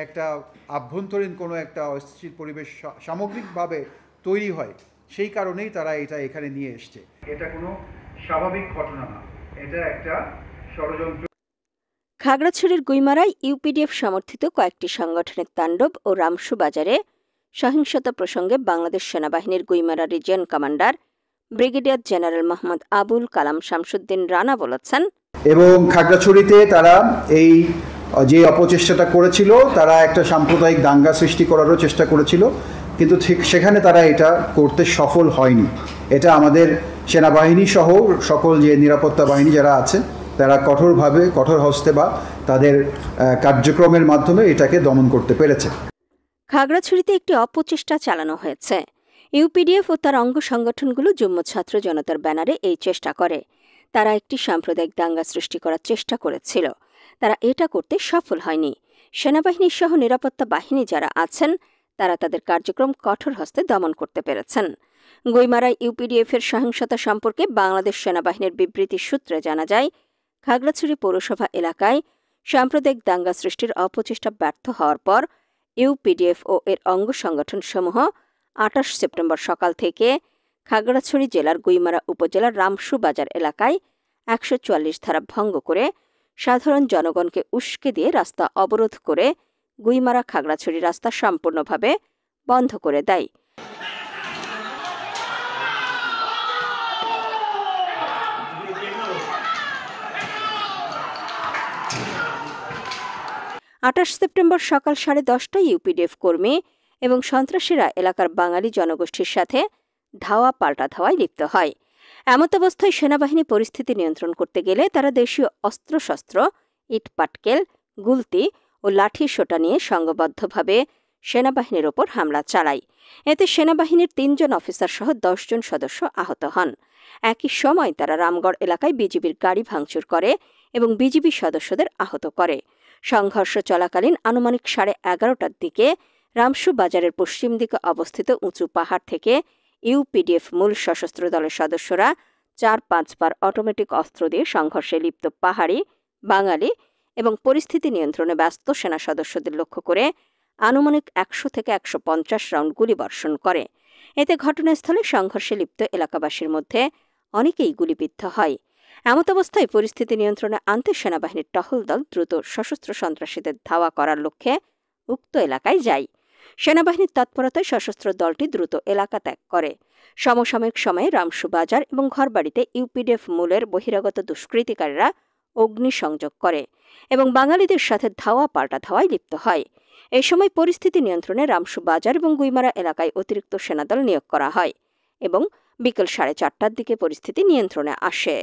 একটা আভ্যন্তরীণ কোনো একটা অস্থিতিশীল পরিবেশ সামগ্রিকভাবে তৈরি হয়, সেই কারণেই তারা এটা এখানে নিয়ে এসছে। এটা কোনো স্বাভাবিক ঘটনা না, এটা একটা ষড়যন্ত্র। খাগড়াছড়ির গুইমারায় ইউপিডিএফ সমর্থিত কয়েকটি সংগঠনের তাণ্ডব ও রামসু বাজারে সহিংসতা প্রসঙ্গে বাংলাদেশ সেনাবাহিনীর Guimara region commander brigadier general Mohammad Abul Kalam Shamsuddin Rana বলেছেন, এবং খাগড়াছড়িতে তারা এই যে অপচেষ্টাটা করেছিল, তারা একটা সাম্প্রদায়িক দাঙ্গা সৃষ্টি করারও চেষ্টা করেছিল, কিন্তু ঠিক সেখানে তারা এটা করতে সফল হয়নি। এটা আমাদের সেনাবাহিনী সহ সকল যে নিরাপত্তা বাহিনী যারা আছে তারা কঠোরভাবে, কঠোর হস্তে বা তাদের কার্যক্রমের মাধ্যমে এটাকে দমন করতে পেরেছে। খাগড়াছড়িতে একটি অপচেষ্টা চালানো হয়েছে। ইউপিডিএফ ও তার অঙ্গ সংগঠনগুলো যুগ্ম ছাত্র জনতার ব্যানারে এই চেষ্টা করে। তারা একটি সাম্প্রদায়িক দাঙ্গা সৃষ্টি করার চেষ্টা করেছিল। তারা এটা করতে সফল হয়নি। সেনাবাহিনী সহ নিরাপত্তা বাহিনী যারা আছেন তারা তাদের কার্যক্রম কঠোর হস্তে দমন করতে পেরেছেন। গুইমারায় ইউপিডিএফের সহিংসতা সম্পর্কে বাংলাদেশ সেনাবাহিনীর বিবৃতি সূত্রে জানা যায়, খাগড়াছড়ি পৌরসভা এলাকায় সাম্প্রদায়িক দাঙ্গা সৃষ্টির অপচেষ্টা ব্যর্থ হওয়ার পর ইউপিডিএফ ও এর অঙ্গ সংগঠনসমূহ ২৮ সেপ্টেম্বর সকাল থেকে খাগড়াছড়ি জেলার গুইমারা উপজেলার রামসু বাজার এলাকায় ১৪৪ ধারা ভঙ্গ করে সাধারণ জনগণকে উস্কে দিয়ে রাস্তা অবরোধ করে গুইমারা খাগড়াছড়ি রাস্তা সম্পূর্ণভাবে বন্ধ করে দেয়। ২৮ সেপ্টেম্বর সকাল 10:30টায় ইউপিডিএফ কর্মী এবং সন্ত্রাসীরা এলাকার বাঙালি জনগোষ্ঠীর সাথে ধাওয়া পাল্টা ধাওয়ায় লিপ্ত হয়। এমতাবস্থায় সেনাবাহিনী পরিস্থিতি নিয়ন্ত্রণ করতে গেলে তারা দেশীয় অস্ত্রশস্ত্র, ইটপাটকেল, গুলতি ও লাঠি সোটা নিয়ে সংঘবদ্ধভাবে সেনাবাহিনীর ওপর হামলা চালায়। এতে সেনাবাহিনীর ৩ জন অফিসার সহ ১০ জন সদস্য আহত হন। একই সময় তারা রামগড় এলাকায় বিজিবির গাড়ি ভাঙচুর করে এবং বিজিবি সদস্যদের আহত করে। সংঘর্ষ চলাকালীন আনুমানিক 11:30টার দিকে রামসু বাজারের পশ্চিম দিকে অবস্থিত উঁচু পাহাড় থেকে ইউপিডিএফ মূল সশস্ত্র দলের সদস্যরা ৪-৫ বার অটোমেটিক অস্ত্র দিয়ে সংঘর্ষে লিপ্ত পাহাড়ি, বাঙালি এবং পরিস্থিতি নিয়ন্ত্রণে ব্যস্ত সেনা সদস্যদের লক্ষ্য করে আনুমানিক ১০০ থেকে ১৫০ রাউন্ড গুলিবর্ষণ করে। এতে ঘটনাস্থলে সংঘর্ষে লিপ্ত এলাকাবাসীর মধ্যে অনেকেই গুলিবিদ্ধ হয়। এমতাবস্থায় পরিস্থিতি নিয়ন্ত্রণে আনতে সেনাবাহিনীর টহল দল দ্রুত সশস্ত্র সন্ত্রাসীদের ধাওয়া করার লক্ষ্যে উক্ত এলাকায় যায়। সেনাবাহিনীর তৎপরতায় সশস্ত্র দলটি দ্রুত এলাকা ত্যাগ করে। সমসাময়িক সময়ে রামসু বাজার এবং ঘরবাড়িতে ইউপিডিএফ মূলের বহিরাগত দুষ্কৃতিকারীরা অগ্নিসংযোগ করে এবং বাঙালিদের সাথে ধাওয়া পাল্টা ধাওয়ায় লিপ্ত হয়। এই সময় পরিস্থিতি নিয়ন্ত্রণে রামসু বাজার এবং গুইমারা এলাকায় অতিরিক্ত সেনাদল নিয়োগ করা হয় এবং বিকেল 4:30টার দিকে পরিস্থিতি নিয়ন্ত্রণে আসে।